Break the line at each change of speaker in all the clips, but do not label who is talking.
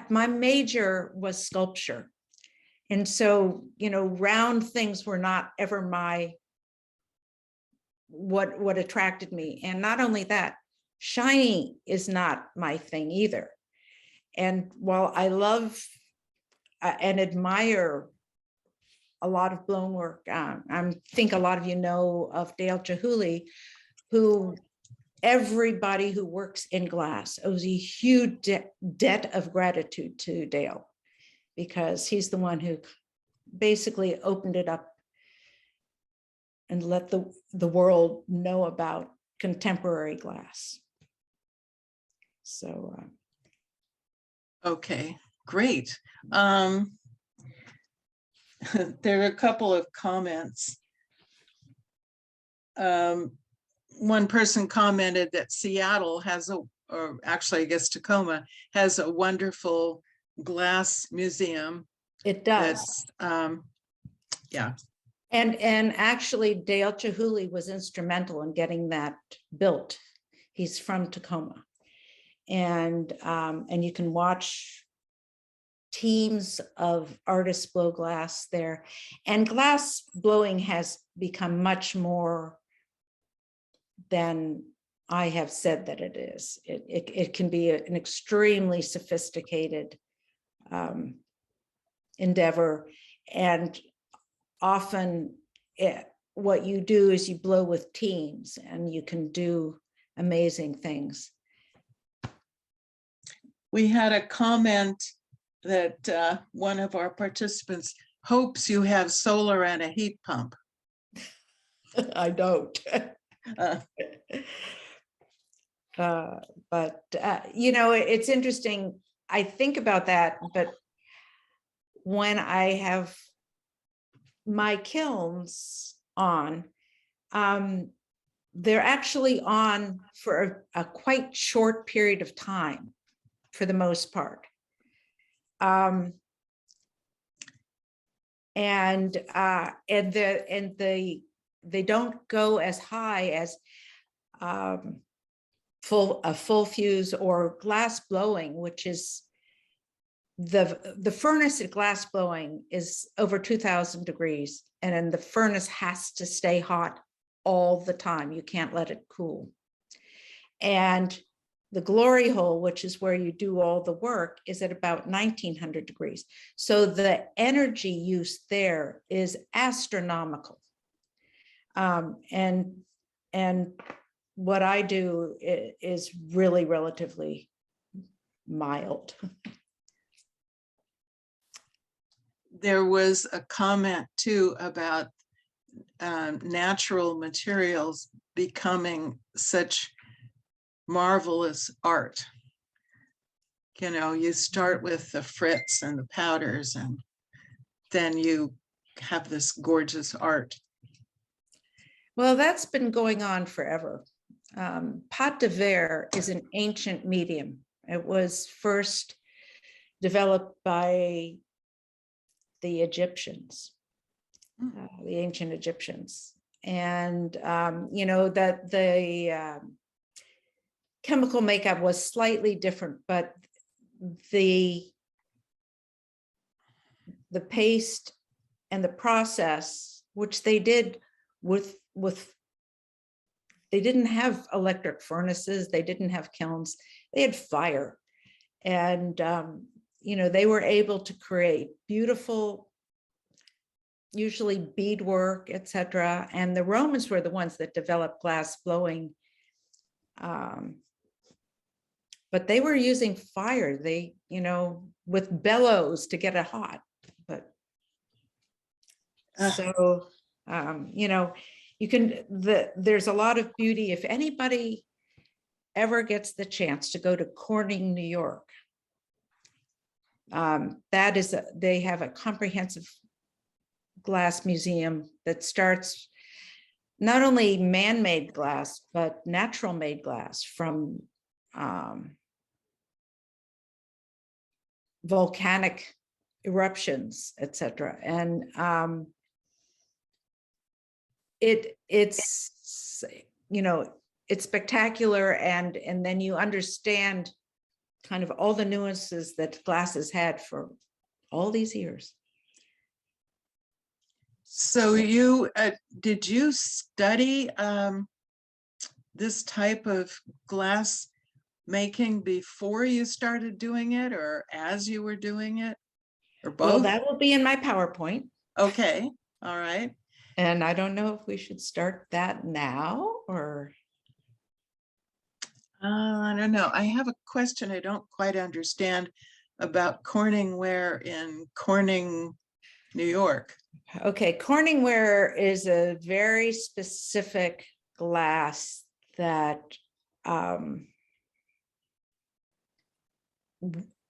my major was sculpture. And so, round things were not ever what attracted me. And not only that, shiny is not my thing either. And while I love and admire a lot of blown work, I think a lot of you know of Dale Chihuly, who everybody who works in glass owes a huge debt of gratitude to Dale, because he's the one who basically opened it up and let the world know about contemporary glass. So.
Okay, great. There are a couple of comments. One person commented that Seattle has or actually I guess Tacoma has a wonderful glass museum.
It does.
Yeah.
And actually Dale Chihuly was instrumental in getting that built. He's from Tacoma. And you can watch teams of artists blow glass there. And glass blowing has become much more than I have said that it is. It can be an extremely sophisticated endeavor. And often what you do is you blow with teams and you can do amazing things.
We had a comment that one of our participants hopes you have solar and a heat pump.
I don't. But it's interesting. I think about that, but when I have my kilns on, they're actually on for a quite short period of time, for the most part. And they don't go as high as a full fuse or glass blowing, which is the furnace at glass blowing is over 2000 degrees, and then the furnace has to stay hot all the time. You can't let it cool. And the glory hole, which is where you do all the work, is at about 1900 degrees. So the energy use there is astronomical. And what I do is really relatively mild.
There was a comment too about natural materials becoming such marvelous art. You start with the frits and the powders, and then you have this gorgeous art.
Well, that's been going on forever. Pate de Verre is an ancient medium. It was first developed by the Egyptians, the ancient Egyptians. And, that the chemical makeup was slightly different, but the paste and the process, which they did with they didn't have electric furnaces, they didn't have kilns, they had fire. And, they were able to create beautiful, usually beadwork, etc. And the Romans were the ones that developed glass blowing. But they were using fire, with bellows to get it hot. But so, there's a lot of beauty. If anybody ever gets the chance to go to Corning, New York, they have a comprehensive glass museum that starts not only man-made glass, but natural made glass from volcanic eruptions, etc. And it's spectacular, and then you understand kind of all the nuances that glass has had for all these years.
So you, did you study this type of glass making before you started doing it, or as you were doing it, or
Well,
both?
that will be in my PowerPoint.
Okay, all right.
And I don't know if we should start that now or.
I don't know. I have a question I don't quite understand about Corningware in Corning, New York.
Okay, Corningware is a very specific glass that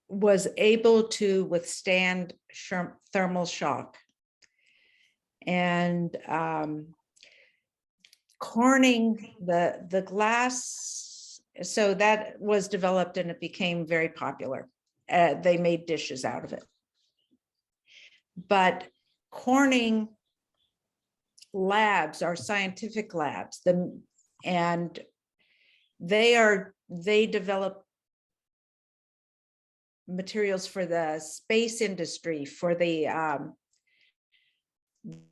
was able to withstand thermal shock. And Corning, the glass, so that was developed and it became very popular. They made dishes out of it. But Corning labs are scientific labs, and they develop materials for the space industry, for the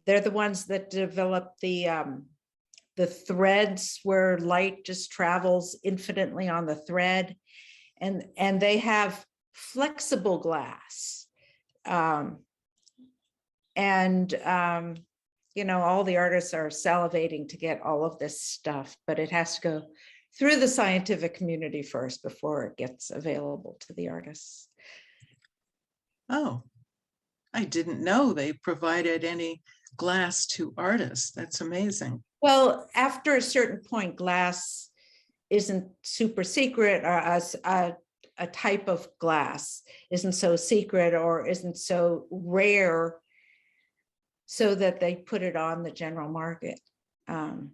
they're the ones that develop the threads where light just travels infinitely on the thread, and they have flexible glass, you know, all the artists are salivating to get all of this stuff, but it has to go through the scientific community first before it gets available to the artists.
Oh, I didn't know they provided any glass to artists. That's amazing.
Well, after a certain point, glass isn't super secret, or a type of glass isn't so secret or isn't so rare, so that they put it on the general market. And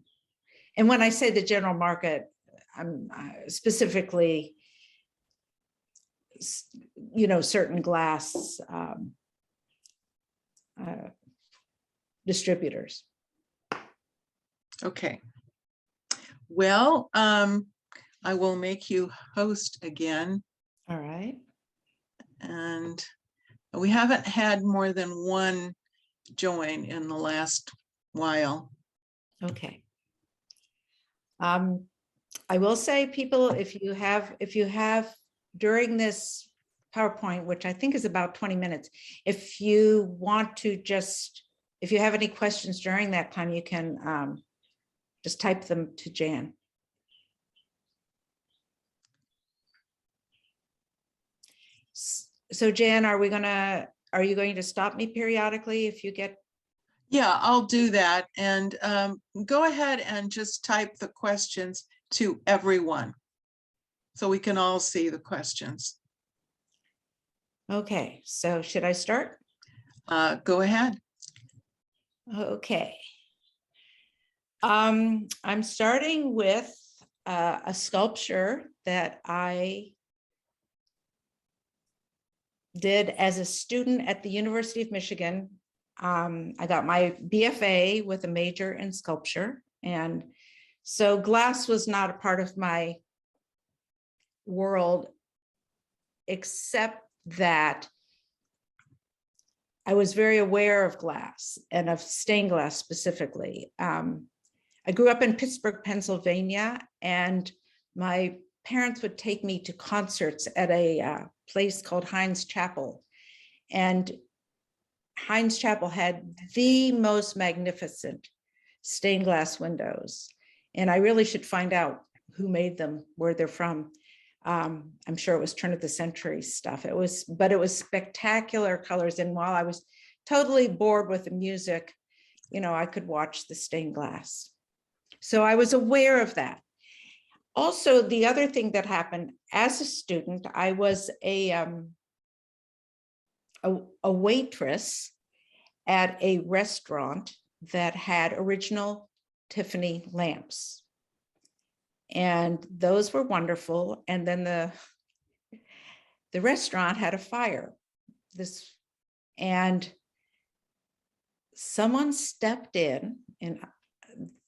when I say the general market, I'm specifically, you know, certain glass distributors.
Okay. Well, I will make you host again.
All right.
And we haven't had more than one join in the last while.
Okay. I will say, people, if you have during this PowerPoint, which I think is about 20 minutes, if you want to if you have any questions during that time, you can just type them to Jan. So Jan, are you going to stop me periodically if you get?
Yeah, I'll do that. And go ahead and just type the questions to everyone so we can all see the questions.
Okay, so should I start?
Go ahead.
Okay. I'm starting with a sculpture that I did as a student at the University of Michigan. I got my BFA with a major in sculpture. And so glass was not a part of my world, except that I was very aware of glass and of stained glass specifically. I grew up in Pittsburgh, Pennsylvania, and my parents would take me to concerts at a place called Heinz Chapel. And Heinz Chapel had the most magnificent stained glass windows. And I really should find out who made them, where they're from. I'm sure it was turn of the century stuff. But it was spectacular colors. And while I was totally bored with the music, you know, I could watch the stained glass. So I was aware of that. Also, the other thing that happened as a student, I was a waitress at a restaurant that had original Tiffany lamps. And those were wonderful. And then the restaurant had a fire. And someone stepped in, and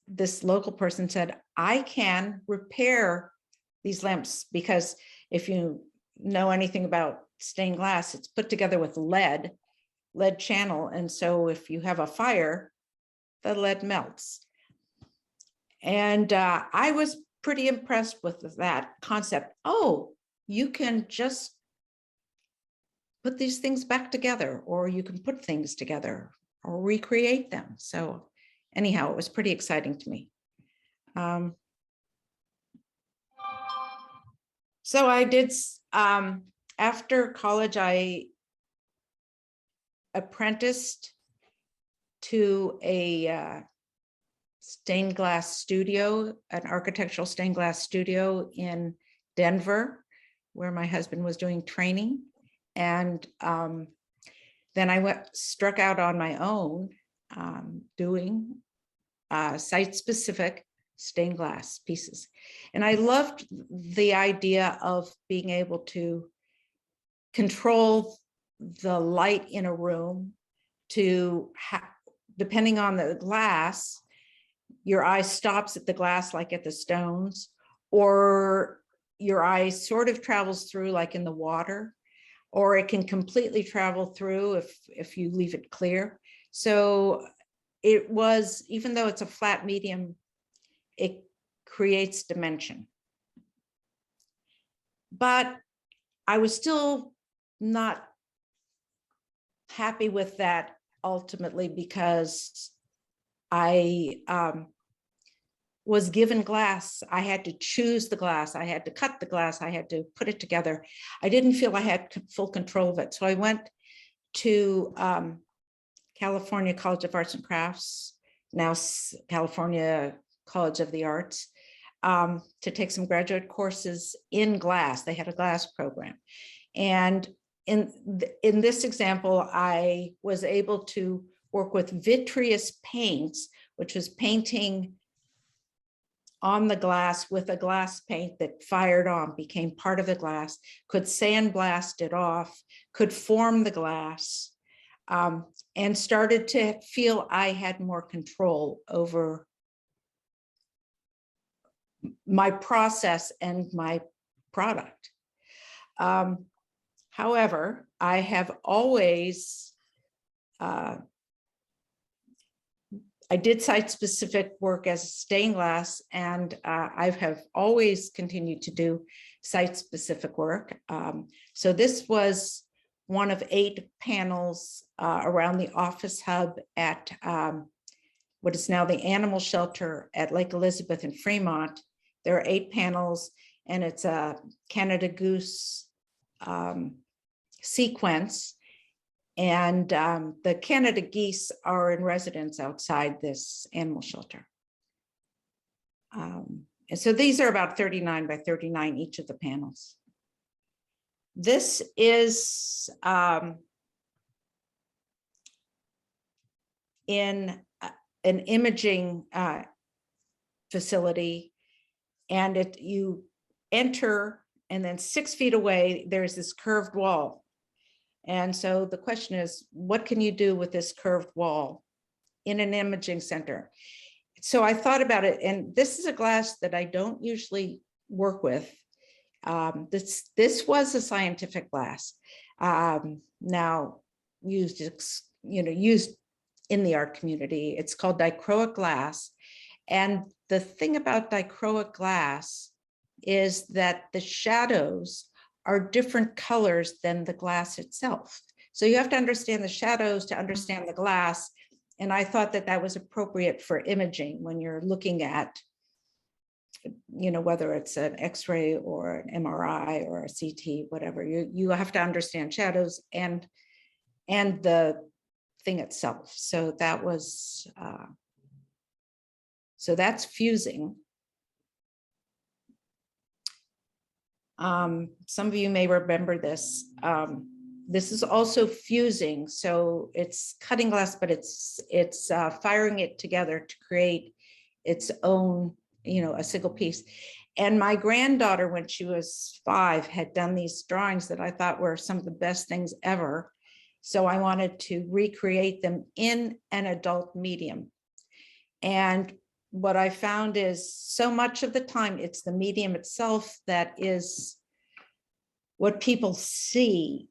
this local person said, I can repair these lamps, because if you know anything about stained glass, it's put together with lead channel. And so if you have a fire, the lead melts. And I was pretty impressed with that concept. Oh, you can just put these things back together, or you can put things together or recreate them. So anyhow, it was pretty exciting to me. So I did, after college, I apprenticed to a stained glass studio, an architectural stained glass studio in Denver, where my husband was doing training. And then I struck out on my own, doing site-specific stained glass pieces. And I loved the idea of being able to control the light in a room to, depending on the glass, your eye stops at the glass like at the stones, or your eye sort of travels through like in the water, or it can completely travel through if you leave it clear. So it was, even though it's a flat medium, it creates dimension. But I was still not happy with that ultimately, because I was given glass. I had to choose the glass. I had to cut the glass. I had to put it together. I didn't feel I had full control of it. So I went to California College of Arts and Crafts, now California College of the Arts, to take some graduate courses in glass. They had a glass program. And in this example, I was able to work with vitreous paints, which was painting on the glass with a glass paint that fired on, became part of the glass, could sandblast it off, could form the glass, and started to feel I had more control over my process and my product. However, I have always, I did site-specific work as stained glass, and I have always continued to do site-specific work. So this was one of 8 panels around the office hub at what is now the animal shelter at Lake Elizabeth in Fremont. There are 8 panels, and it's a Canada Goose sequence. And the Canada geese are in residence outside this animal shelter. And so these are about 39 by 39, each of the panels. This is in an imaging facility, and you enter, and then 6 feet away, there's this curved wall. And so the question is, what can you do with this curved wall in an imaging center? So I thought about it, and this is a glass that I don't usually work with. This was a scientific glass, now used, used in the art community. It's called dichroic glass. And the thing about dichroic glass is that the shadows are different colors than the glass itself. So you have to understand the shadows to understand the glass. And I thought that that was appropriate for imaging when you're looking at, whether it's an X-ray or an MRI or a CT, whatever, you have to understand shadows and the thing itself. So that was, so that's fusing. Some of you may remember this. This is also fusing. So it's cutting glass, but it's firing it together to create its own, a single piece. And my granddaughter, when she was 5, had done these drawings that I thought were some of the best things ever. So I wanted to recreate them in an adult medium. And what I found is, so much of the time, it's the medium itself that is what people see,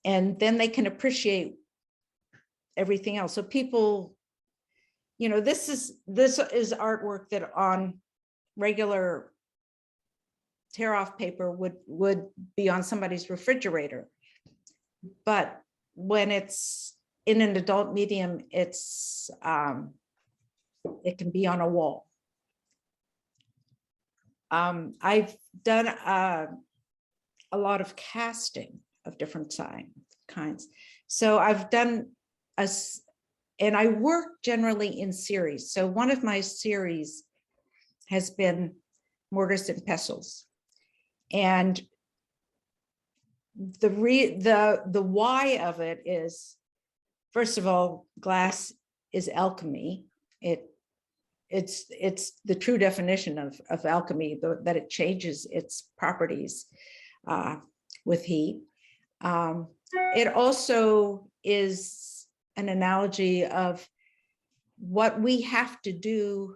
and then they can appreciate everything else. So people, you know, this is artwork that on regular tear off paper would be on somebody's refrigerator. But when it's in an adult medium, it's it can be on a wall. I've done a lot of casting of different kinds. So I've done and I work generally in series. So one of my series has been mortars and pestles. And the why of it is, first of all, glass is alchemy. It's the true definition of alchemy, that it changes its properties with heat. It also is an analogy of what we have to do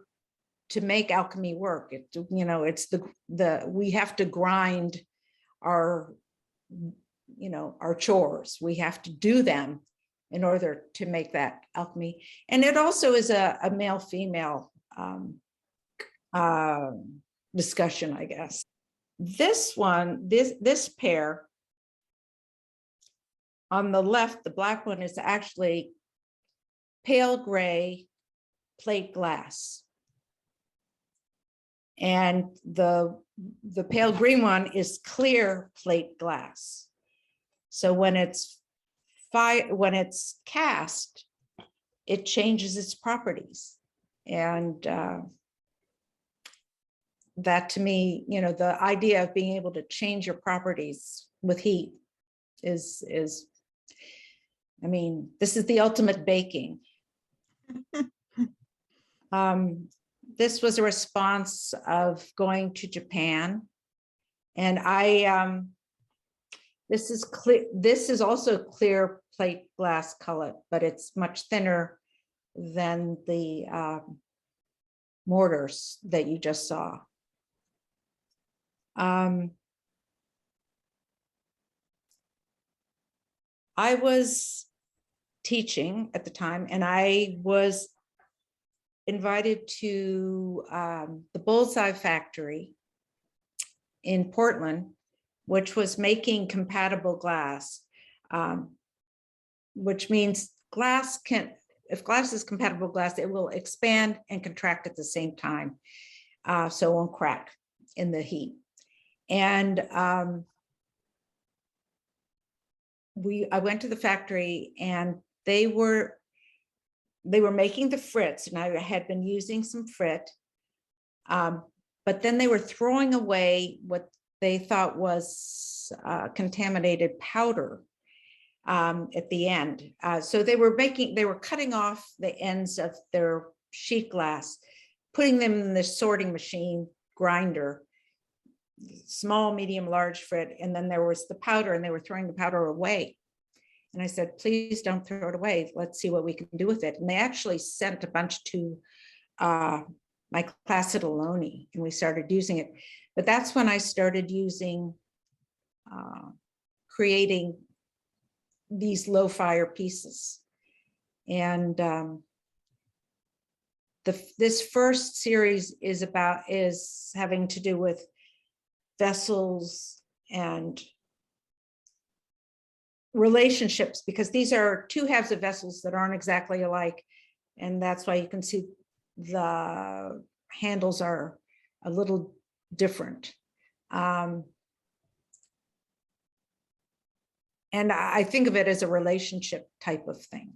to make alchemy work. You know, it's we have to grind our, you know, our chores. We have to do them in order to make that alchemy. And it also is a male-female discussion, I guess. This one, this pair on the left, the black one, is actually pale gray plate glass. And the pale green one is clear plate glass. So when it's cast, it changes its properties. And that, to me, you know, the idea of being able to change your properties with heat is I mean, this is the ultimate baking. This was a response of going to Japan. And this is clear. This is also clear plate glass color, but it's much thinner than the mortars that you just saw. I was teaching at the time, and I was invited to the Bullseye factory in Portland, which was making compatible glass, which means glass can, if glass is compatible glass, it will expand and contract at the same time, so it won't crack in the heat. And I went to the factory, and they were making the frits, and I had been using some frit, but then they were throwing away what they thought was contaminated powder at the end. So they were cutting off the ends of their sheet glass, putting them in the sorting machine grinder, small, medium, large frit, and then there was the powder, and they were throwing the powder away. And I said, please don't throw it away. Let's see what we can do with it. And they actually sent a bunch to my class at Longini, and we started using it. But that's when I started using, creating these low fire pieces. And this first series is having to do with vessels and relationships, because these are two halves of vessels that aren't exactly alike. And that's why you can see the handles are a little different. And I think of it as a relationship type of thing.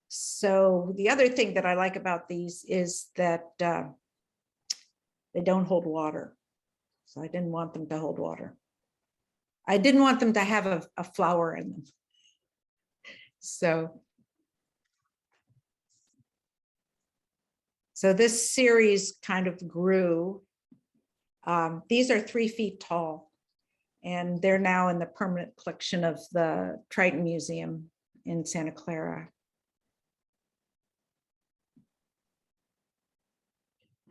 So the other thing that I like about these is that they don't hold water. So I didn't want them to hold water. I didn't want them to have a flower in them. So this series kind of grew. These are 3 feet tall, and they're now in the permanent collection of the Triton Museum in Santa Clara.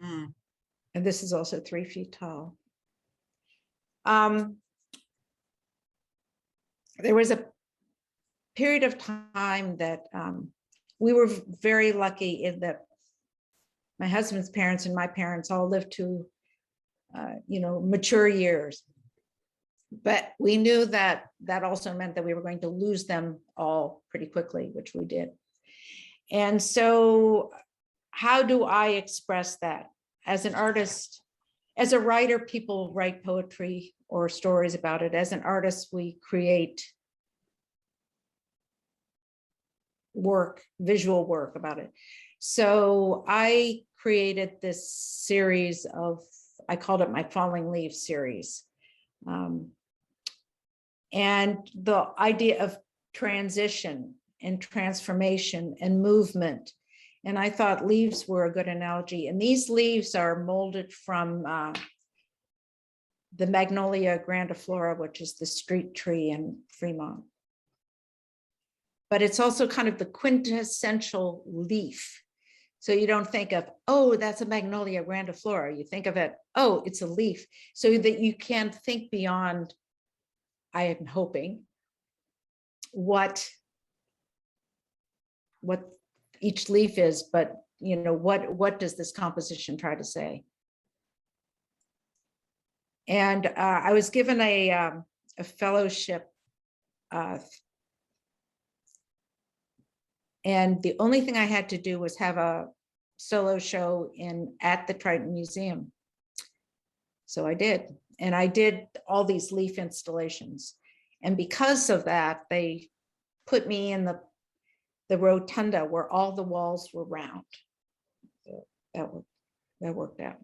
And this is also 3 feet tall. there was a period of time that we were very lucky in that my husband's parents and my parents all lived to, mature years. But we knew that that also meant that we were going to lose them all pretty quickly, which we did. And so how do I express that? As an artist, as a writer, people write poetry or stories about it. As an artist, we create work, visual work about it. So I created this series of, I called it my Falling Leaves series. And the idea of transition and transformation and movement. And I thought leaves were a good analogy. And these leaves are molded from the Magnolia grandiflora, which is the street tree in Fremont. But it's also kind of the quintessential leaf. So you don't think of, oh, that's a Magnolia grandiflora. You think of it, oh, it's a leaf. So that you can think beyond, I am hoping, what each leaf is, but what does this composition try to say? And I was given a fellowship, and the only thing I had to do was have a solo show at the Triton Museum. So I did, and I did all these leaf installations. And because of that, they put me in the rotunda where all the walls were round. So that worked out.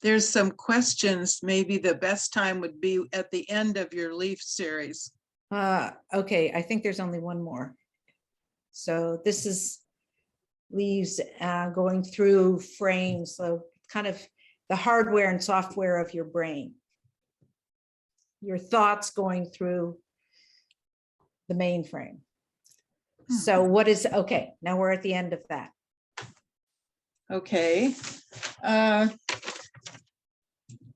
There's some questions. Maybe the best time would be at the end of your leaf series.
Okay, I think there's only one more. So this is leaves going through frames, so kind of the hardware and software of your brain. Your thoughts going through the mainframe. So what is, okay, now we're at the end of that.
Okay.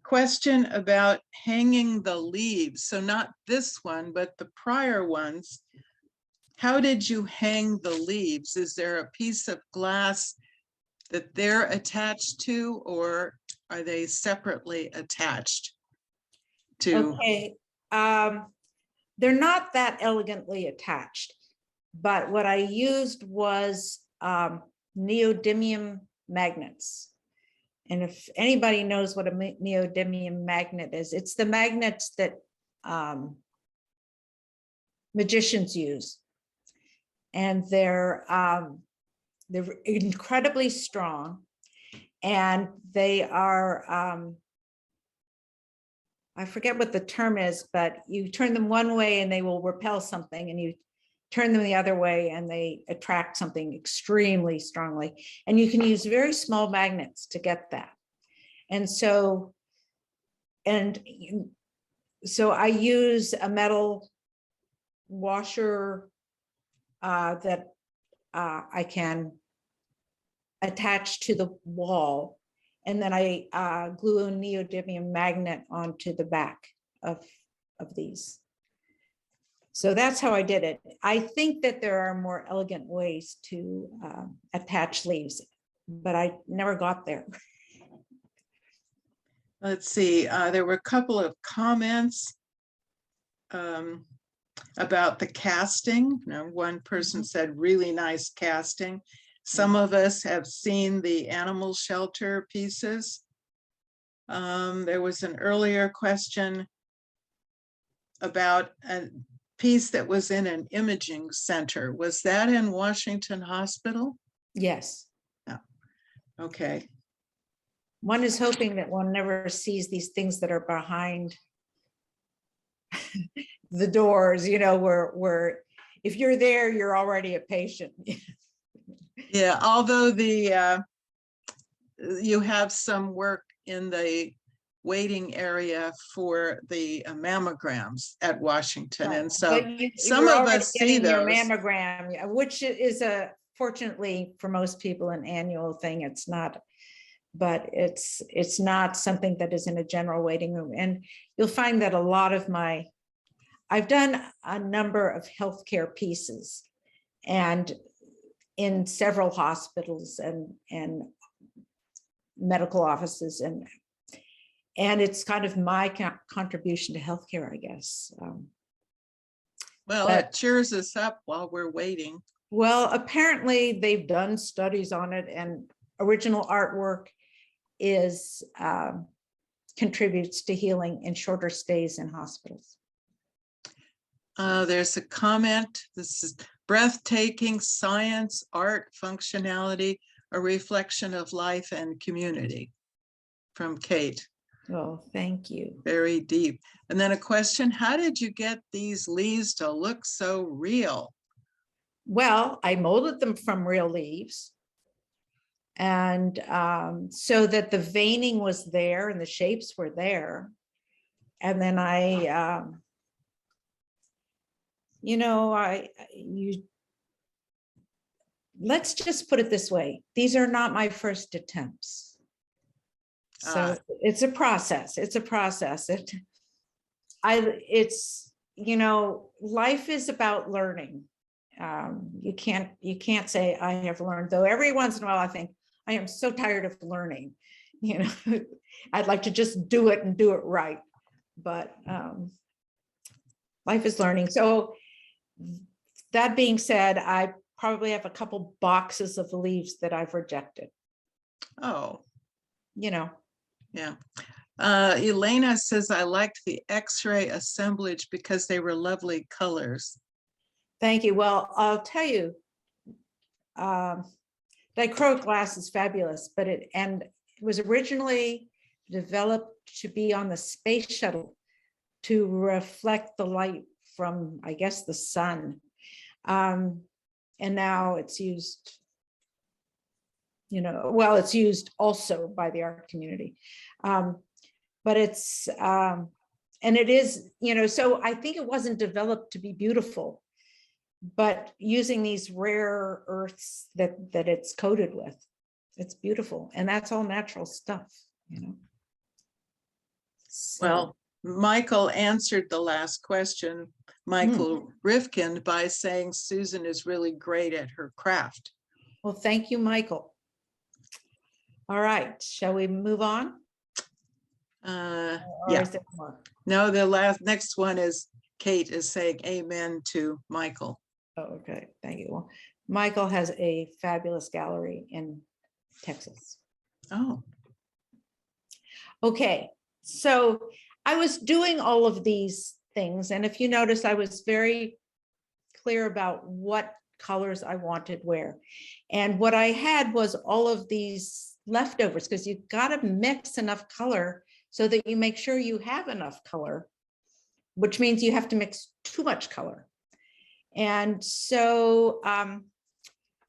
Question about hanging the leaves. So not this one, but the prior ones. How did you hang the leaves? Is there a piece of glass that they're attached to, or are they separately attached to?
Okay, they're not that elegantly attached, but what I used was neodymium magnets. And if anybody knows what a neodymium magnet is, it's the magnets that magicians use. And they're incredibly strong, and they are, I forget what the term is, but you turn them one way and they will repel something, and you turn them the other way and they attract something extremely strongly. And you can use very small magnets to get that. And so I use a metal washer that I can attach to the wall. And then I glue a neodymium magnet onto the back of these. So that's how I did it. I think that there are more elegant ways to attach leaves, but I never got there.
Let's see, there were a couple of comments about the casting. One person said, really nice casting. Some of us have seen the animal shelter pieces. There was an earlier question about a piece that was in an imaging center. Was that in Washington Hospital?
Yes.
Oh, okay.
One is hoping that one never sees these things that are behind the doors, where if you're there, you're already a patient.
Yeah, although you have some work in the waiting area for the mammograms at Washington, and so some of us see those.
Your mammogram, which is fortunately for most people an annual thing. It's not but it's not something that is in a general waiting room. And you'll find that a lot of I've done a number of healthcare pieces and in several hospitals and medical offices, and it's kind of my contribution to healthcare, I guess.
Well,
but-
it cheers us up while we're waiting.
Well, apparently they've done studies on it, and original artwork is contributes to healing in shorter stays in hospitals.
There's a comment. This is breathtaking science, art, functionality, a reflection of life and community, from Kate.
Oh, thank you.
Very deep. And then a question, how did you get these leaves to look so real?
Well, I molded them from real leaves. And so that the veining was there and the shapes were there. And then let's just put it this way. These are not my first attempts. So it's a process. It's a process. Life is about learning. You can't say I have learned, though every once in a while I think I am so tired of learning. I'd like to just do it and do it right. But life is learning. So that being said, I probably have a couple boxes of leaves that I've rejected.
Oh.
Yeah.
Elena says, I liked the X-ray assemblage because they were lovely colors.
Thank you. Well, I'll tell you, dichroic glass is fabulous, but it was originally developed to be on the space shuttle to reflect the light from, I guess, the sun. And now it's used, it's used also by the art community. But it's, and it is, so I think it wasn't developed to be beautiful, but using these rare earths that it's coated with, it's beautiful. And that's all natural stuff, So.
Well, Michael answered the last question, Michael Rifkin, by saying Susan is really great at her craft.
Well, thank you, Michael. All right, shall we move on?
Yeah.
Is there more?
No, the next one is Kate is saying amen to Michael.
Oh, okay, thank you. Well, Michael has a fabulous gallery in Texas.
Oh.
Okay, so I was doing all of these things, and if you notice, I was very clear about what colors I wanted where. And what I had was all of these leftovers, because you've got to mix enough color so that you make sure you have enough color, which means you have to mix too much color. And so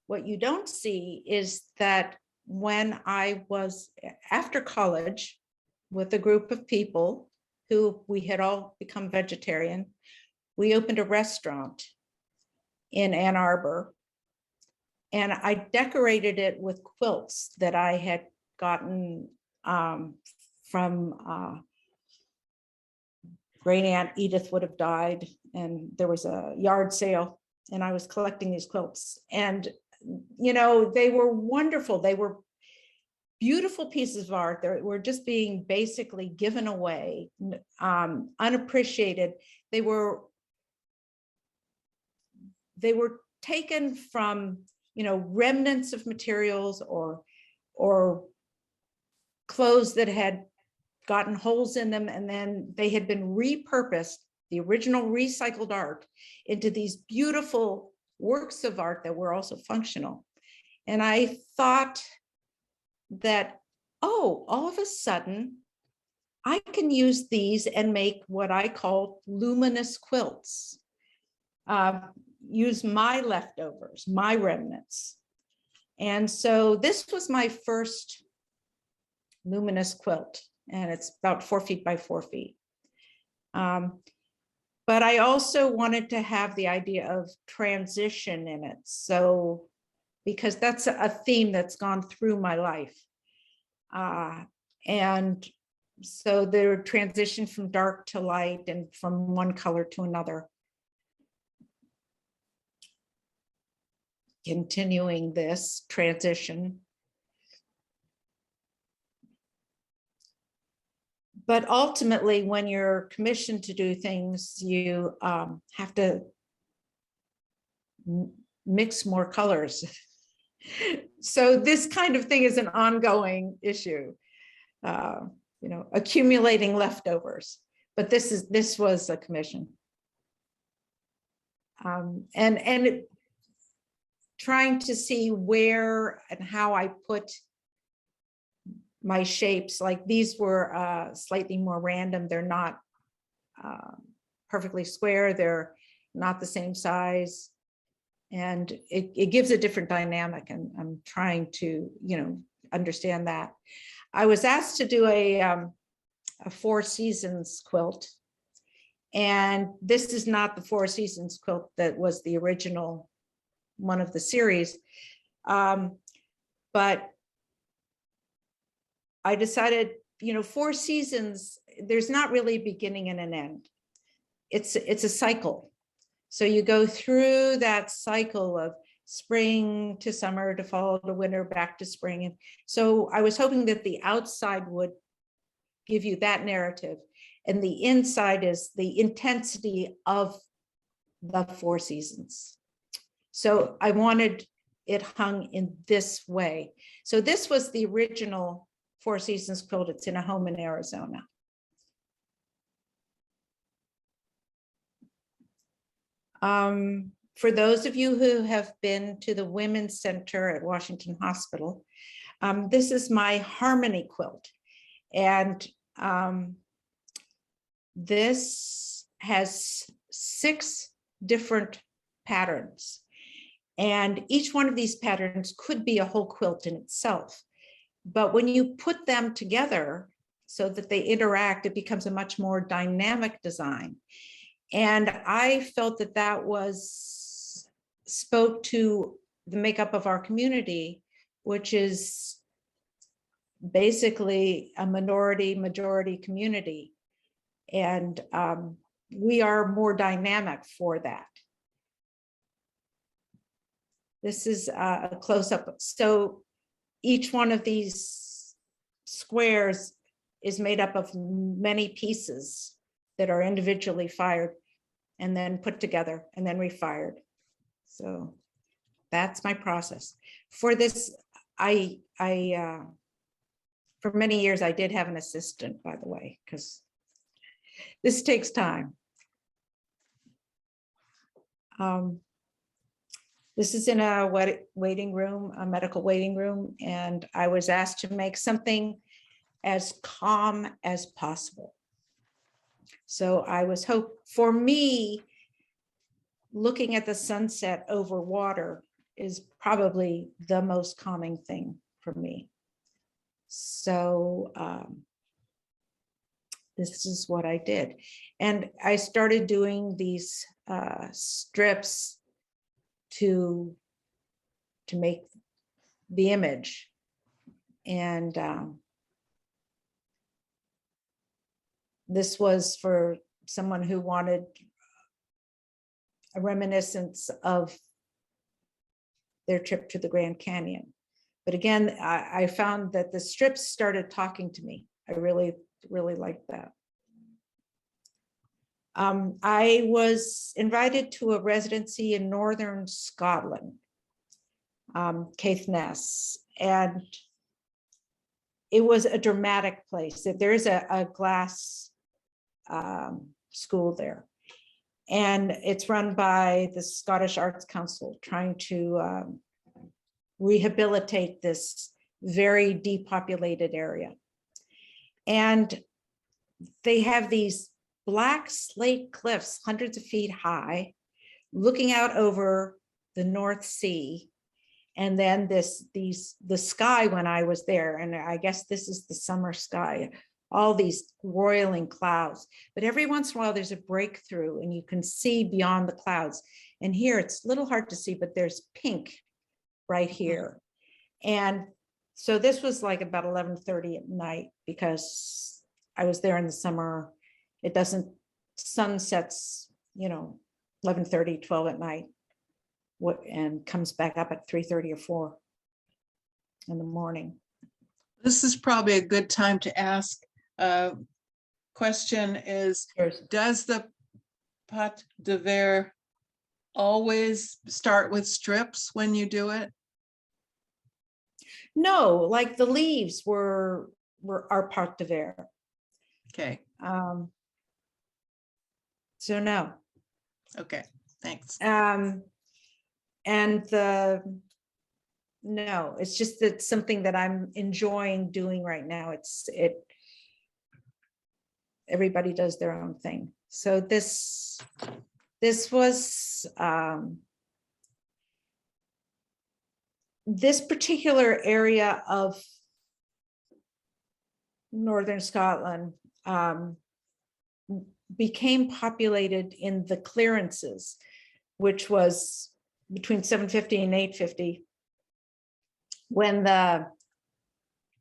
what you don't see is that when I was after college with a group of people who we had all become vegetarian, we opened a restaurant in Ann Arbor, and I decorated it with quilts that I had gotten from great aunt Edith would have died, and there was a yard sale, and I was collecting these quilts, and they were wonderful. They were beautiful pieces of art. They were just being basically given away, unappreciated. They were taken from remnants of materials or clothes that had gotten holes in them, and then they had been repurposed, the original recycled art, into these beautiful works of art that were also functional. And I thought that, all of a sudden I can use these and make what I call luminous quilts. Use my leftovers, my remnants. And so this was my first luminous quilt, and it's about 4 feet by 4 feet. But I also wanted to have the idea of transition in it. So, because that's a theme that's gone through my life. And so they're transition from dark to light and from one color to another. Continuing this transition. But ultimately, when you're commissioned to do things, you have to mix more colors. So this kind of thing is an ongoing issue, you know, accumulating leftovers. But this was a commission. And trying to see where and how I put my shapes. Like these were slightly more random. They're not perfectly square. They're not the same size. And it gives a different dynamic. And I'm trying to, you know, understand that. I was asked to do a 4 seasons quilt. And this is not the 4 seasons quilt that was the original one of the series. But I decided, you know, 4 seasons, there's not really a beginning and an end. It's a cycle. So you go through that cycle of spring to summer to fall to winter, back to spring. And so I was hoping that the outside would give you that narrative. And the inside is the intensity of the 4 seasons. So I wanted it hung in this way. So this was the original 4 seasons quilt. It's in a home in Arizona. For those of you who have been to the Women's Center at Washington Hospital, this is my harmony quilt. And this has 6 different patterns. And each one of these patterns could be a whole quilt in itself. But when you put them together so that they interact, it becomes a much more dynamic design. And I felt that that spoke to the makeup of our community, which is basically a majority community. And we are more dynamic for that. This is a close-up. So each one of these squares is made up of many pieces that are individually fired and then put together and then refired. So that's my process. For this, for many years, I did have an assistant, by the way, because this takes time. This is in a waiting room, a medical waiting room, and I was asked to make something as calm as possible. So I was for me, looking at the sunset over water is probably the most calming thing for me. So this is what I did. And I started doing these strips to make the image. And this was for someone who wanted a reminiscence of their trip to the Grand Canyon. But again, I found that the strips started talking to me. I really liked that. I was invited to a residency in northern Scotland, Caithness, and it was a dramatic place. There is a glass school there, and it's run by the Scottish Arts Council, trying to rehabilitate this very depopulated area. And they have these black slate cliffs, hundreds of feet high, looking out over the North Sea. And then the sky when I was there, and I guess this is the summer sky, all these roiling clouds. But every once in a while there's a breakthrough and you can see beyond the clouds. And here it's a little hard to see, but there's pink right here. And So this was like about 11:30 at night because I was there in the summer. It doesn't, sun sets, 11:30, 12 at night. And comes back up at 3:30 or 4 in the morning.
This is probably a good time to ask. Question is,
There's
does the Pate de Verre always start with strips when you do it?
no, like the leaves were our Pate de Verre.
Okay,
So no.
okay, thanks.
And no, it's just that something that I'm enjoying doing right now. Everybody does their own thing. So this was this particular area of northern Scotland became populated in the clearances, which was between 750 and 850, when the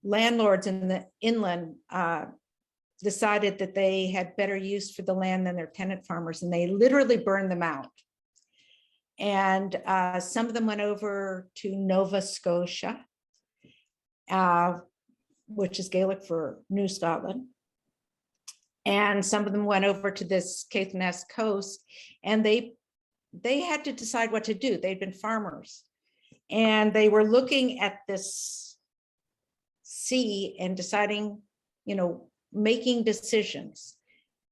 landlords in the inland decided that they had better use for the land than their tenant farmers, and they literally burned them out. And some of them went over to Nova Scotia, which is Gaelic for New Scotland. And some of them went over to this Caithness coast, and they had to decide what to do. They'd been farmers, and they were looking at this sea and deciding, making decisions.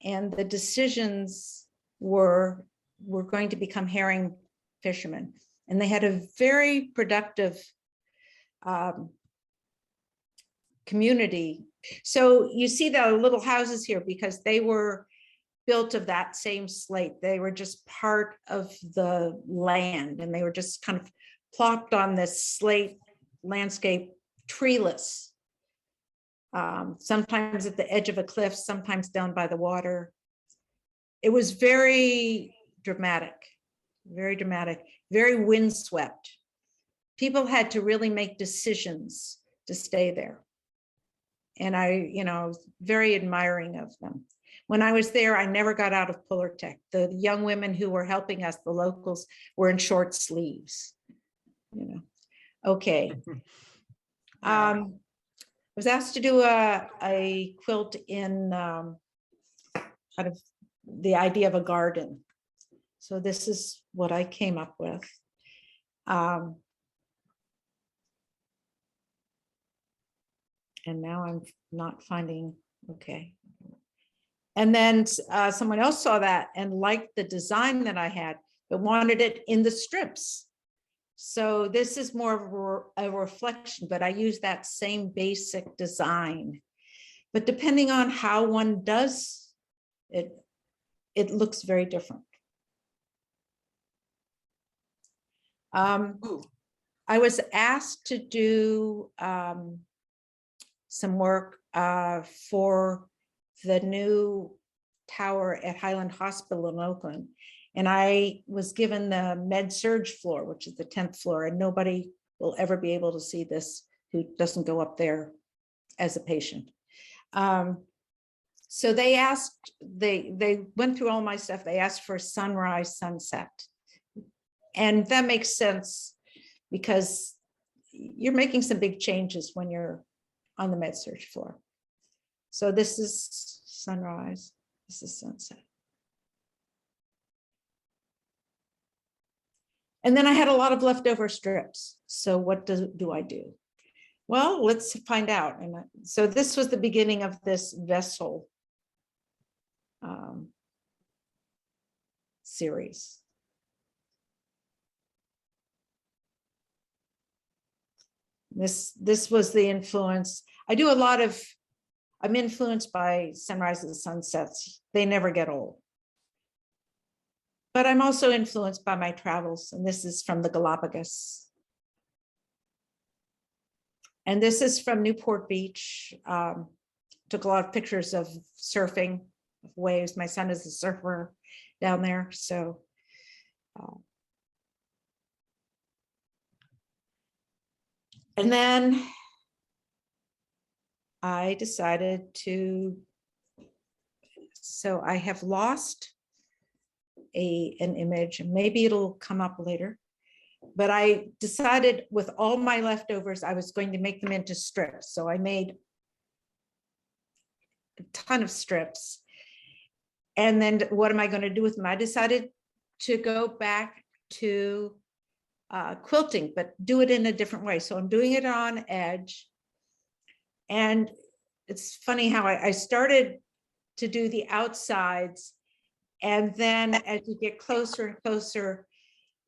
And the decisions were going to become herring fishermen. And they had a very productive community. So you see the little houses here because they were built of that same slate. They were just part of the land, and they were just kind of plopped on this slate landscape, treeless. Sometimes at the edge of a cliff, sometimes down by the water. It was very dramatic, very windswept. People had to really make decisions to stay there. And I, was very admiring of them. When I was there, I never got out of Pullertech. The young women who were helping us, the locals, were in short sleeves. Okay.
Yeah.
I was asked to do a quilt in kind of the idea of a garden. So this is what I came up with. And now I'm not finding, okay. And then someone else saw that and liked the design that I had, but wanted it in the strips. So this is more of a reflection, but I use that same basic design. But depending on how one does it, it looks very different. I was asked to do some work for the new tower at Highland Hospital in Oakland. And I was given the med-surg floor, which is the 10th floor, and nobody will ever be able to see this who doesn't go up there as a patient. So they asked, they went through all my stuff. They asked for sunrise, sunset. And that makes sense because you're making some big changes when you're on the med-surg floor. So this is sunrise, this is sunset. And then I had a lot of leftover strips. So what do I do? Well, let's find out. And so this was the beginning of this vessel series. This was the influence. I'm influenced by sunrises and sunsets. They never get old. But I'm also influenced by my travels, and this is from the Galapagos. And this is from Newport Beach. Took a lot of pictures of surfing, of waves. My son is a surfer down there, so. And then I decided to, so I have lost an image, and maybe it'll come up later. But I decided with all my leftovers, I was going to make them into strips. So I made a ton of strips. And then what am I going to do with them? I decided to go back to quilting, but do it in a different way. So I'm doing it on edge. And it's funny how I started to do the outsides. And then as you get closer and closer,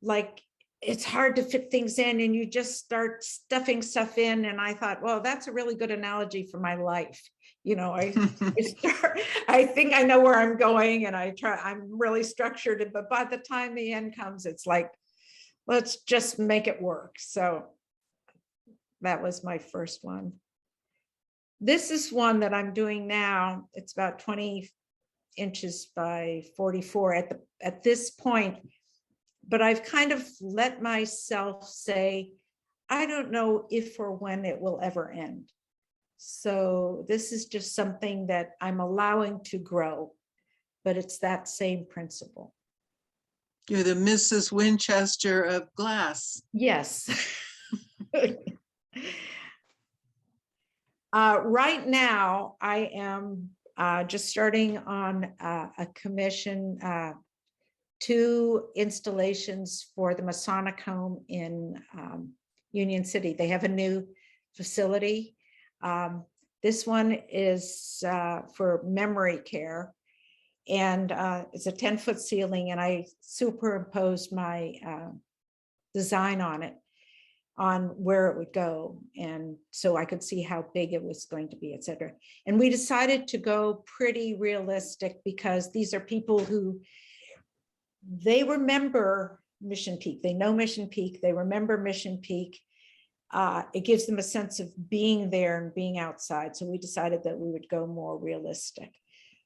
like it's hard to fit things in and you just start stuffing stuff in. And I thought, well, that's a really good analogy for my life. You know, I think I know where I'm going and I'm really structured, but by the time the end comes, it's like, let's just make it work. So that was my first one. This is one that I'm doing now. It's about 20 inches by 44 at this point, but I've kind of let myself say, I don't know if or when it will ever end. So this is just something that I'm allowing to grow, but it's that same principle.
You're the Mrs. Winchester of glass.
Yes. Right now, I am just starting on a commission, 2 installations for the Masonic Home in Union City. They have a new facility. This one is for memory care, and it's a 10-foot ceiling, and I superimposed my design on it, on where it would go, and so I could see how big it was going to be, et cetera. And we decided to go pretty realistic because these are people who, they remember Mission Peak. They know Mission Peak. They remember Mission Peak. It gives them a sense of being there and being outside. So we decided that we would go more realistic.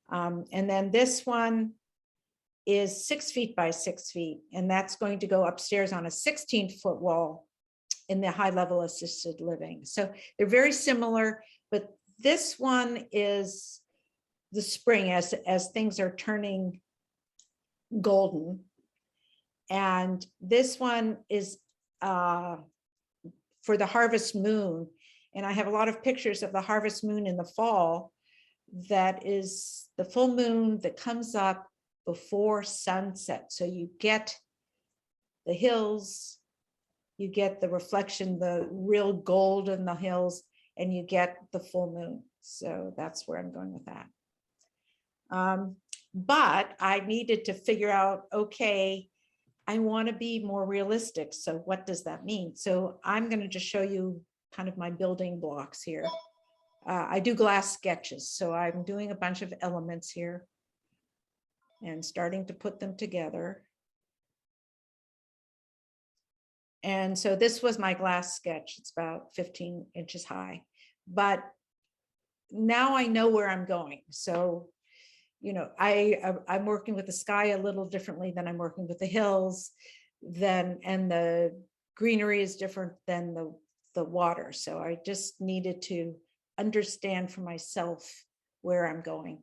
And then this one is 6 feet by 6 feet, and that's going to go upstairs on a 16-foot wall in the high level assisted living. So they're very similar, but this one is the spring as things are turning golden. And this one is for the harvest moon. And I have a lot of pictures of the harvest moon in the fall. That is the full moon that comes up before sunset. So you get the hills, you get the reflection, the real gold in the hills, and you get the full moon. So that's where I'm going with that. But I needed to figure out, okay, I want to be more realistic. So what does that mean? So I'm going to just show you kind of my building blocks here. I do glass sketches. So I'm doing a bunch of elements here and starting to put them together. And so this was my glass sketch. It's about 15 inches high, but now I know where I'm going. So, you know, I'm working with the sky a little differently than I'm working with the hills, and the greenery is different than the water. So I just needed to understand for myself where I'm going.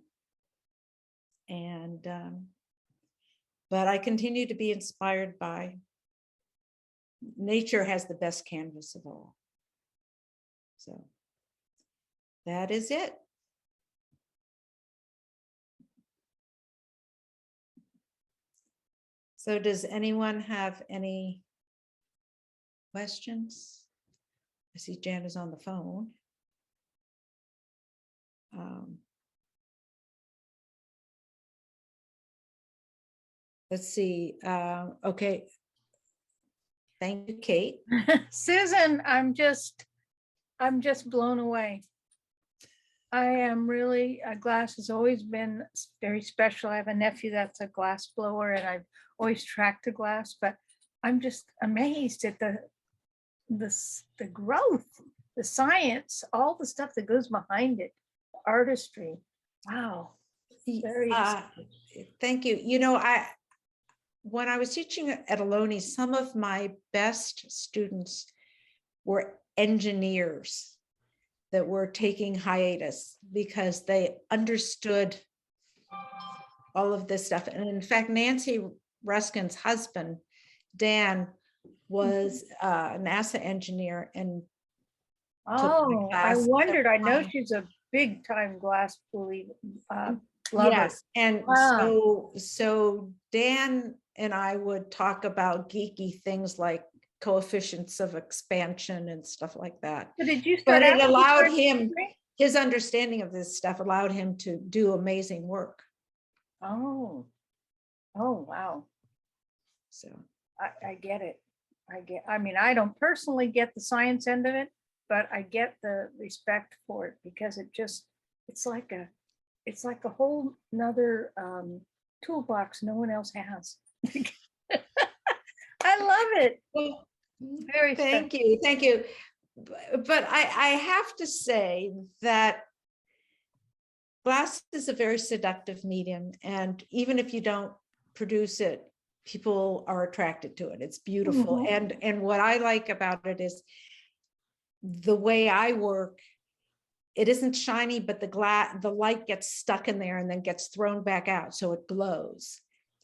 And, but I continue to be inspired by nature. Has the best canvas of all. So that is it. So does anyone have any questions? I see Jan is on the phone. Let's see. Okay. Thank you, Kate.
Susan, I'm just blown away. I am really, glass has always been very special. I have a nephew that's a glass blower and I've always tracked the glass, but I'm just amazed at the growth, the science, all the stuff that goes behind it, artistry. Wow. Very
Thank you. You know, when I was teaching at Ohlone, some of my best students were engineers. that were taking hiatus because they understood all of this stuff. And in fact, Nancy Ruskin's husband, Dan, was a NASA engineer and took my
Oh, I
class
wondered. I know
several times.
she's a big time glass lover.
Yes, and
Wow.
so Dan and I would talk about geeky things like coefficients of expansion and stuff like that.
So did you
But
start
it
out with
allowed
first
him,
degree?
his understanding of this stuff allowed him to do amazing work.
Oh, oh, wow.
So,
I get it. I mean, I don't personally get the science end of it, but I get the respect for it because it's like a whole nother toolbox no one else has. I love it.
well,
Very
thank
special.
you, thank you. But I have to say that glass is a very seductive medium, and even if you don't produce it, people are attracted to it. It's beautiful.
Mhm.
And what I like about it is the way I work, it isn't shiny, but the light gets stuck in there and then gets thrown back out, so it glows.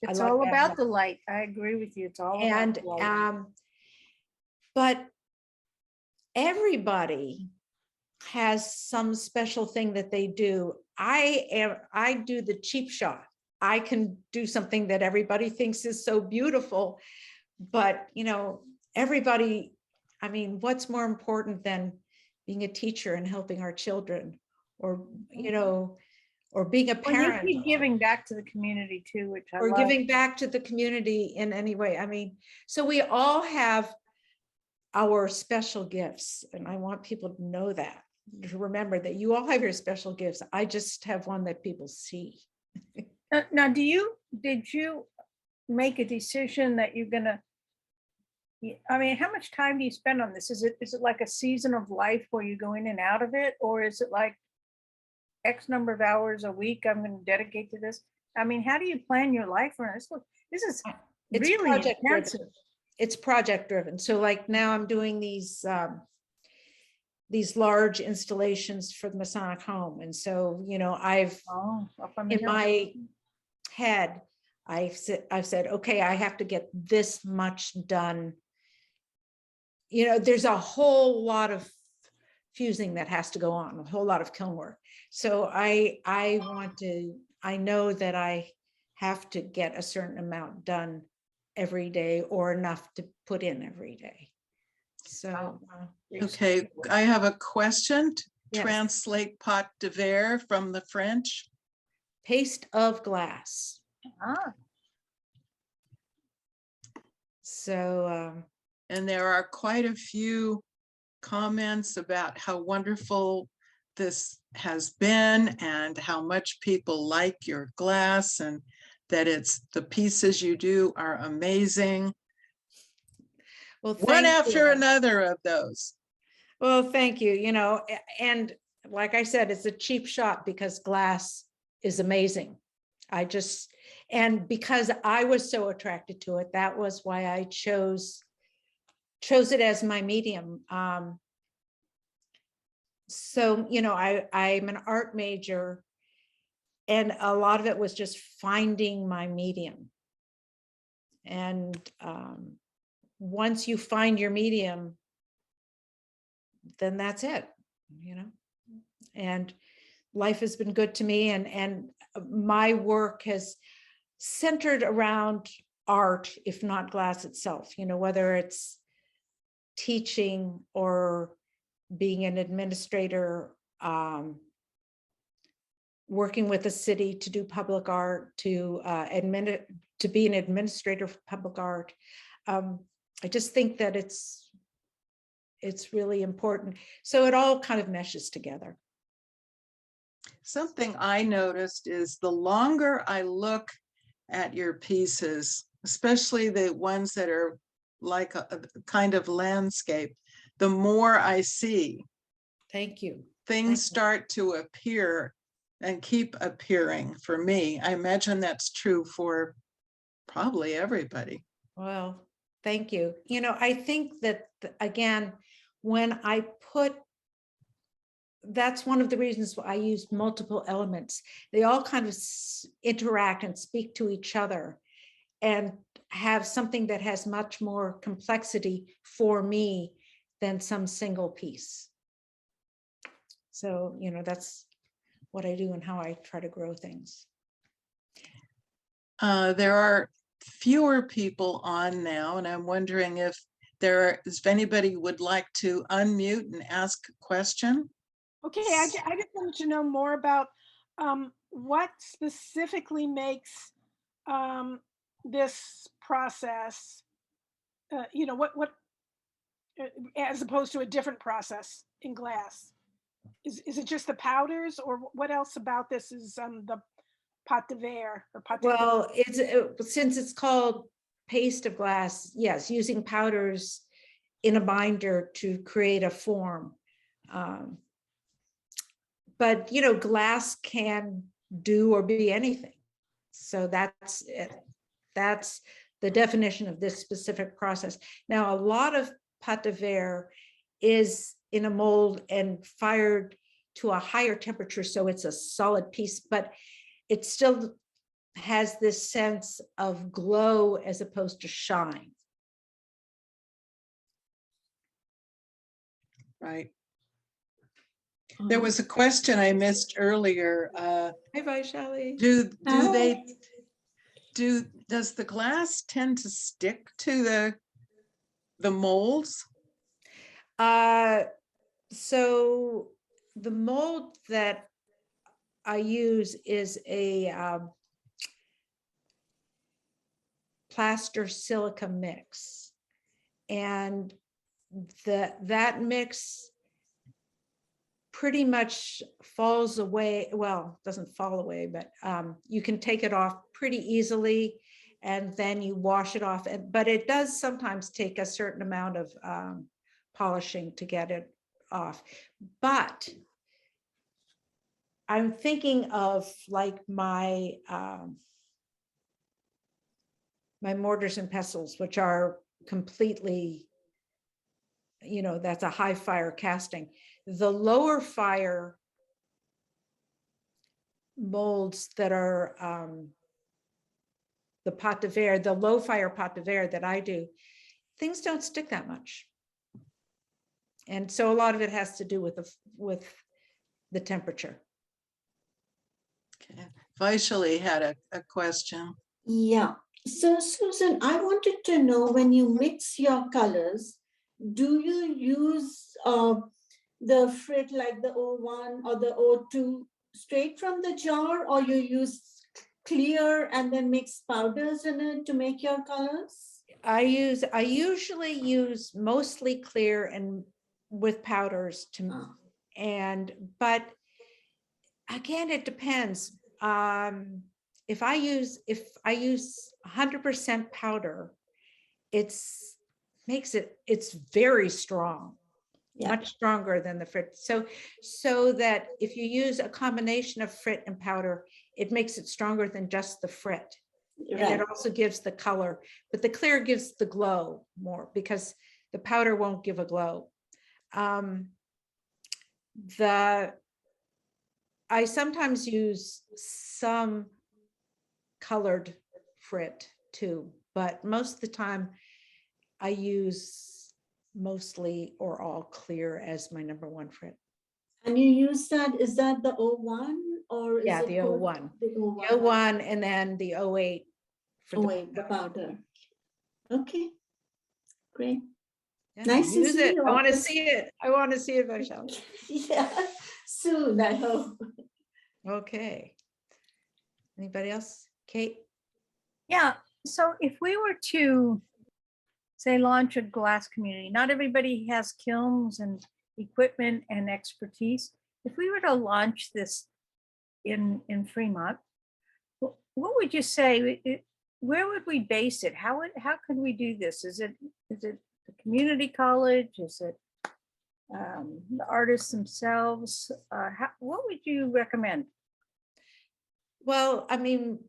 I
It's
like
all
that.
about the light. I agree with you. It's all about
And
the light.
but everybody has some special thing that they do. I do the cheap shot. I can do something that everybody thinks is so beautiful, but everybody, I mean, what's more important than being a teacher and helping our children, or or being a
Well, you
parent,
keep giving back to the community too, which I
or
love.
giving back to the community in any way. I mean, so we all have our special gifts, and I want people to know that, to remember that you all have your special gifts. I just have one that people see.
Now, did you make a decision that you're gonna, I mean, how much time do you spend on this? Is it like a season of life where you go in and out of it? Or is it like X number of hours a week I'm gonna dedicate to this? I mean, how do you plan your life around this? Look, this is
It's
really
project driven.
intensive.
It's project driven. So like now I'm doing these large installations for the Masonic home. And so, I've,
Oh, up on the
in
hill.
my head, I've said, okay, I have to get this much done. There's a whole lot of fusing that has to go on, a whole lot of kiln work. So I know that I have to get a certain amount done every day, or enough to put in every day. So,
Okay, I have a question.
yes.
Translate Pate de Verre from the French.
Paste of glass.
Ah,
So,
And there are quite a few comments about how wonderful this has been and how much people like your glass, and that the pieces you do are amazing.
well,
One
thank
after
you.
another of those.
Well, thank you. And like I said, it's a cheap shot because glass is amazing. And because I was so attracted to it, that was why I chose it as my medium. So, I'm an art major, and a lot of it was just finding my medium. And once you find your medium, then that's it, and life has been good to me, and my work has centered around art, if not glass itself, whether it's teaching or being an administrator, working with the city to do public art, to be an administrator for public art. I just think that it's really important. So it all kind of meshes together.
Something I noticed is the longer I look at your pieces, especially the ones that are like a kind of landscape, the more I see.
Thank you.
Things start to appear and keep appearing for me. I imagine that's true for probably everybody.
Well, thank you. I think that, again, when I put that's one of the reasons why I use multiple elements. They all kind of interact and speak to each other and have something that has much more complexity for me than some single piece. So, that's what I do and how I try to grow things.
There are fewer people on now, and I'm wondering if if anybody would like to unmute and ask a question.
Okay, I just wanted to know more about what specifically makes this process, what as opposed to a different process in glass. Is it just the powders, or what else about this is the Pate de Verre or Pate de Verre?
Well, since it's called paste of glass, yes, using powders in a binder to create a form. But glass can do or be anything. So that's it. That's the definition of this specific process. Now, a lot of Pate de Verre is in a mold and fired to a higher temperature, so it's a solid piece, but it still has this sense of glow as opposed to shine.
Right. There was a question I missed earlier.
Hi, Vaishali.
Does the glass tend to stick to the molds?
So the mold that I use is a plaster silica mix, and that mix pretty much falls away. Well, doesn't fall away, but you can take it off pretty easily, and then you wash it off. But it does sometimes take a certain amount of polishing to get it off. But I'm thinking of like my my mortars and pestles, which are completely, that's a high fire casting. The lower fire molds that are the Pate de Verre, the low fire Pate de Verre that I do, things don't stick that much. And so a lot of it has to do with the temperature.
Okay. Vaishali had a question.
Yeah. So Susan, I wanted to know, when you mix your colors, do you use the frit like the O1 or the O2 straight from the jar, or you use clear and then mix powders in it to make your colors?
I usually use mostly clear and with powders but again, it depends. If I use 100% powder, it's very strong. Yeah. Much stronger than the frit. So that if you use a combination of frit and powder, it makes it stronger than just the frit. Right. And it also gives the color, but the clear gives the glow more because the powder won't give a glow. I sometimes use some colored frit too, but most of the time I use mostly or all clear as my number one frit.
And you use that, is that the O1 or is it
the O1?
The O1.
The O1 and then the O8 for
the powder. Okay, great.
Yeah,
nice
use
to see
it.
you.
I want to see it. I want to see it, Michelle.
Yeah, soon, I hope.
Okay. Anybody else? Kate?
Yeah, so if we were to say launch a glass community, not everybody has kilns and equipment and expertise. If we were to launch this in Fremont, what would you say? Where would we base it? How could we do this? Is it the community college? Is it the artists themselves? What would you recommend?
Well, I mean,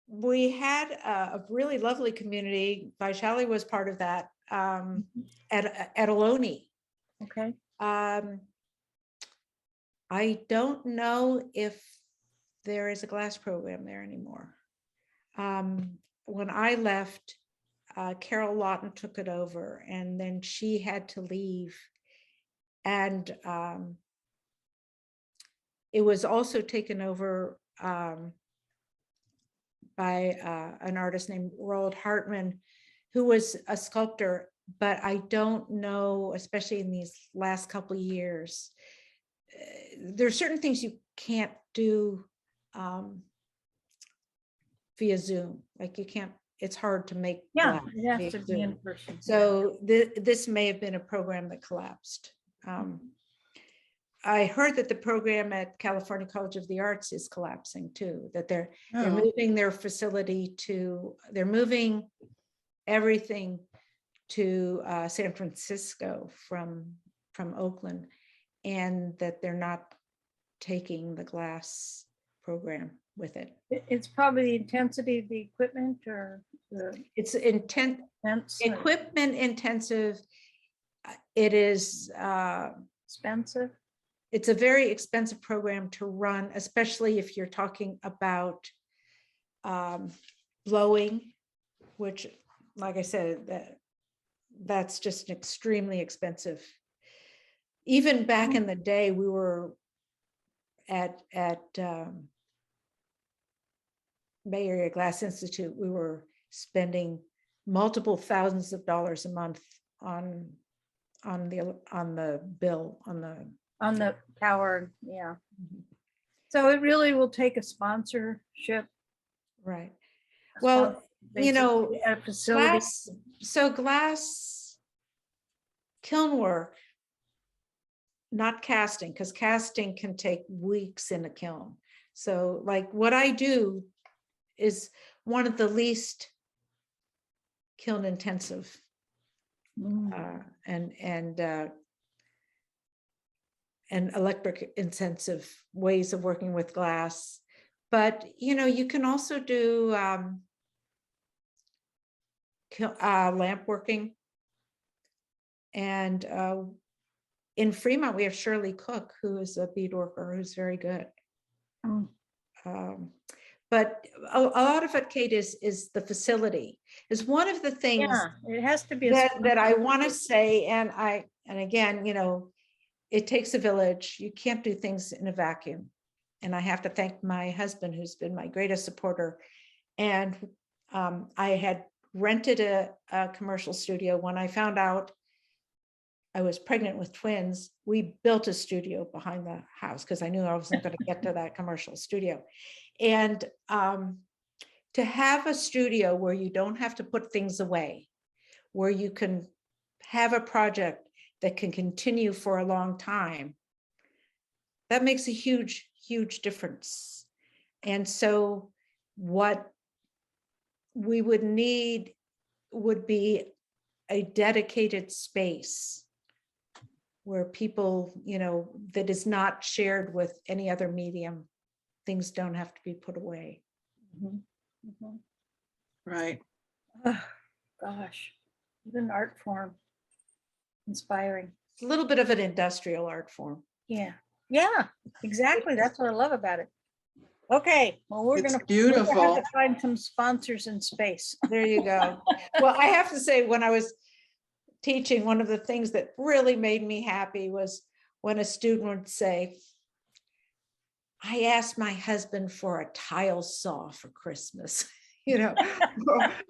we had a really lovely community. Vaishali was part of that at Ohlone.
Okay.
I don't know if there is a glass program there anymore. When I left, Carol Lawton took it over, and then she had to leave. And it was also taken over by an artist named Roald Hartman, who was a sculptor, but I don't know, especially in these last couple of years, there are certain things you can't do via Zoom. Like you can't, it's hard to make.
Yeah,
glass
it has
via
to be in
Zoom.
person.
So this may have been a program that collapsed. I heard that the program at California College of the Arts is collapsing too, that they're
Oh,
moving their facility to, they're moving everything to San Francisco from Oakland, and that they're not taking the glass program with it.
It's probably the intensity of the equipment or the
It's intense,
fence,
equipment intensive. It is,
expensive.
it's a very expensive program to run, especially if you're talking about blowing, which, like I said, that's just extremely expensive. Even back in the day, we were at Bay Area Glass Institute, we were spending multiple thousands of dollars a month on the bill, on the
Power, yeah. So it really will take a sponsorship.
right. Well, you know,
basically, a facility.
glass kiln work, not casting, because casting can take weeks in a kiln. So like what I do is one of the least kiln intensive and electric intensive ways of working with glass. But you know, you can also do lamp working. And in Fremont, we have Shirley Cook, who is a bead worker who's very good. But a lot of it, Kate, is the facility. Is one of the things
It has to be
that I want to say, and again, you know, it takes a village. You can't do things in a vacuum. And I have to thank my husband, who's been my greatest supporter. And I had rented a commercial studio. When I found out I was pregnant with twins, we built a studio behind the house because I knew I wasn't going to get to that commercial studio. And to have a studio where you don't have to put things away, where you can have a project that can continue for a long time, that makes a huge, huge difference. And so what we would need would be a dedicated space where people, you know, that is not shared with any other medium. Things don't have to be put away.
right.
Oh, gosh, what an art form. Inspiring.
It's a little bit of an industrial art form.
Yeah, exactly. That's what I love about it. Okay, well, we're
It's
gonna have
beautiful.
to find some sponsors in space.
There you go. Well, I have to say, when I was teaching, one of the things that really made me happy was when a student would say, I asked my husband for a tile saw for Christmas, you know,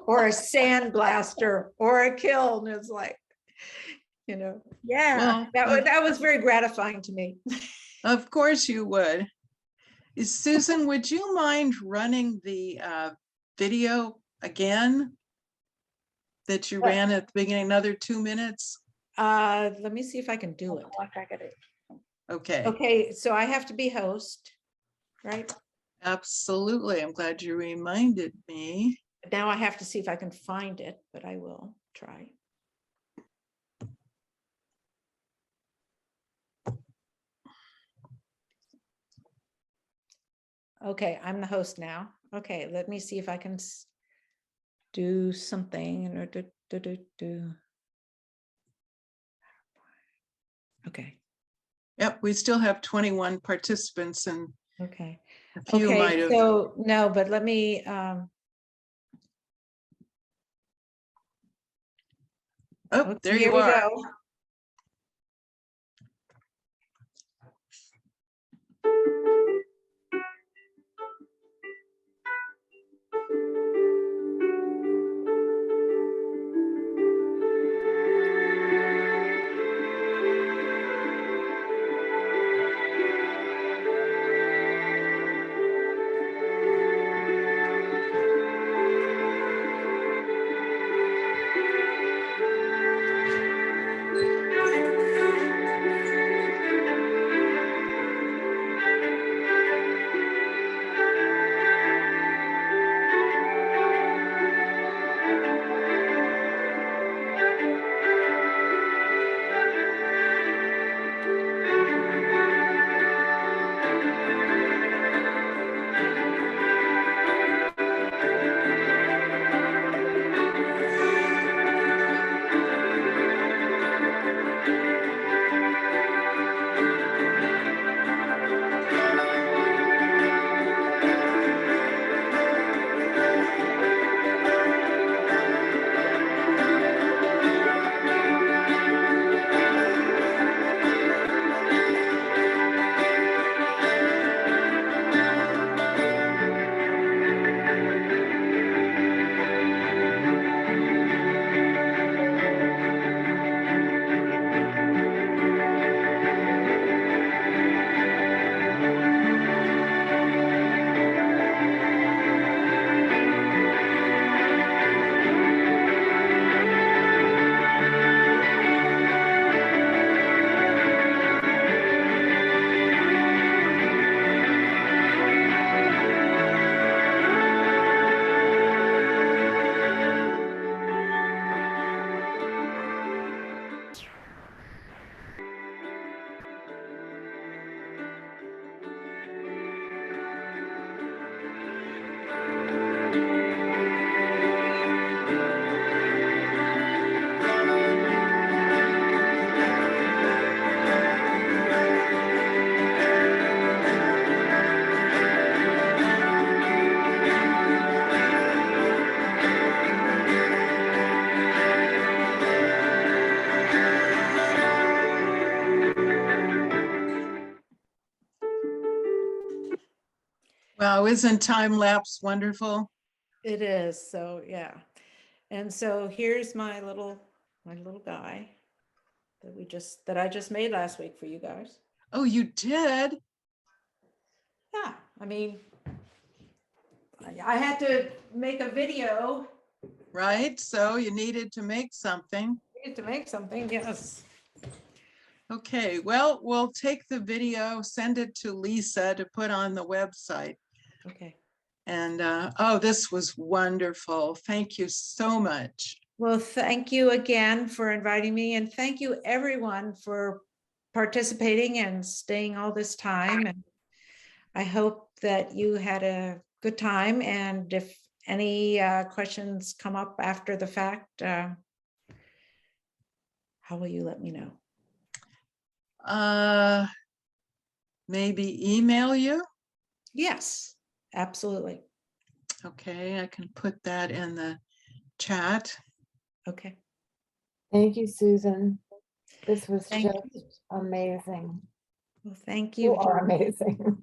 or a sandblaster or a kiln. It's like, you know,
Yeah.
Well,
that was very gratifying to me.
of course you would. Susan, would you mind running the video again that you ran at the beginning, another 2 minutes?
Let me see if I can do it.
Okay,
Okay, so I have to be host, right?
absolutely. I'm glad you reminded me.
Now I have to see if I can find it, but I will try. Okay, I'm the host now. Okay, let me see if I can do something. Okay.
Yep, we still have 21 participants and
Okay.
a few might
Okay,
have.
so no, but let me,
Oh,
okay,
there
here
you
we
are.
go.
Wow, isn't time lapse wonderful?
It is, so yeah. And so here's my little guy that I just made last week for you guys.
Oh, you did?
Yeah, I mean, I had to make a video.
Right? So you needed to make something.
I had to make something, yes.
Okay, well, we'll take the video, send it to Lisa to put on the website.
Okay.
And oh, this was wonderful. Thank you so much.
Well, thank you again for inviting me, and thank you everyone for participating and staying all this time. And I hope that you had a good time. And if any questions come up after the fact, how will you let me know?
Maybe email you.
Yes, absolutely.
Okay, I can put that in the chat.
Okay.
Thank you, Susan. This was
Thank
just
you.
amazing.
Well, thank
You
you.
are amazing.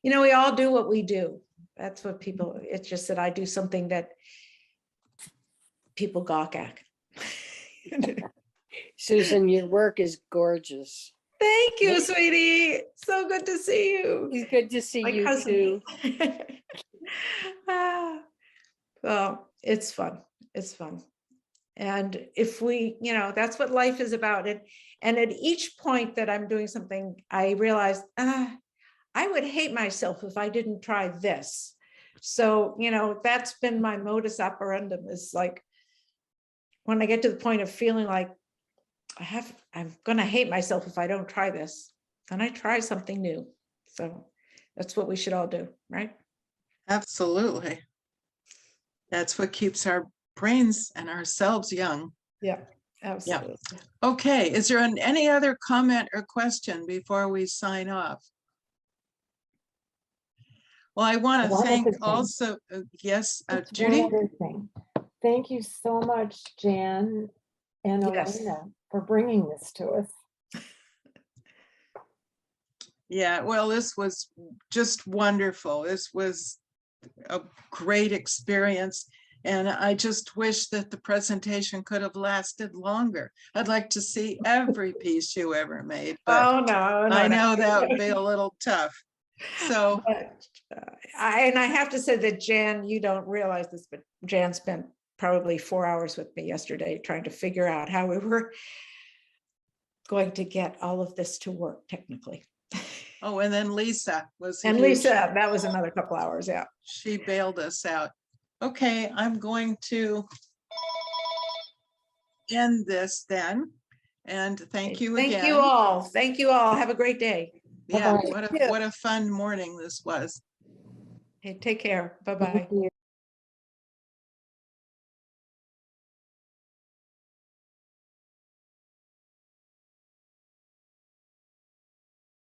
You know, we all do what we do. That's what people, it's just that I do something that people gawk at.
Susan, your work is gorgeous.
Thank you, sweetie. So good to see you.
It's good to see
My
you
cousin.
too.
Ah, well, it's fun. It's fun. And if we, you know, that's what life is about. And at each point that I'm doing something, I realize, I would hate myself if I didn't try this. So, you know, that's been my modus operandum, is like, when I get to the point of feeling like I'm gonna hate myself if I don't try this, then I try something new. So that's what we should all do, right?
Absolutely. That's what keeps our brains and ourselves young.
Yeah, Absolutely.
Okay, is there any other comment or question before we sign off? Well, I want to
One other
thank
thing.
also, yes,
Just one
Judy?
other thing. Thank you so much, Jan and
Yes.
Elena, for bringing this to us.
Yeah, well, this was just wonderful. This was a great experience. And I just wish that the presentation could have lasted longer. I'd like to see every piece you ever made, but
Oh, no, no.
I
no.
know that would be a little tough. So,
But, and I have to say that Jan, you don't realize this, but Jan spent probably 4 hours with me yesterday trying to figure out how we were going to get all of this to work technically.
oh, and then Lisa was. a
And
huge-
Lisa, that was another couple hours, yeah.
She bailed us out. Okay, I'm going to end this then. And thank you again.
Thank you all. Thank you all. Have a great day.
Yeah,
Bye-bye.
what a fun morning this was.
Hey, take care. Bye-bye.
Thank you.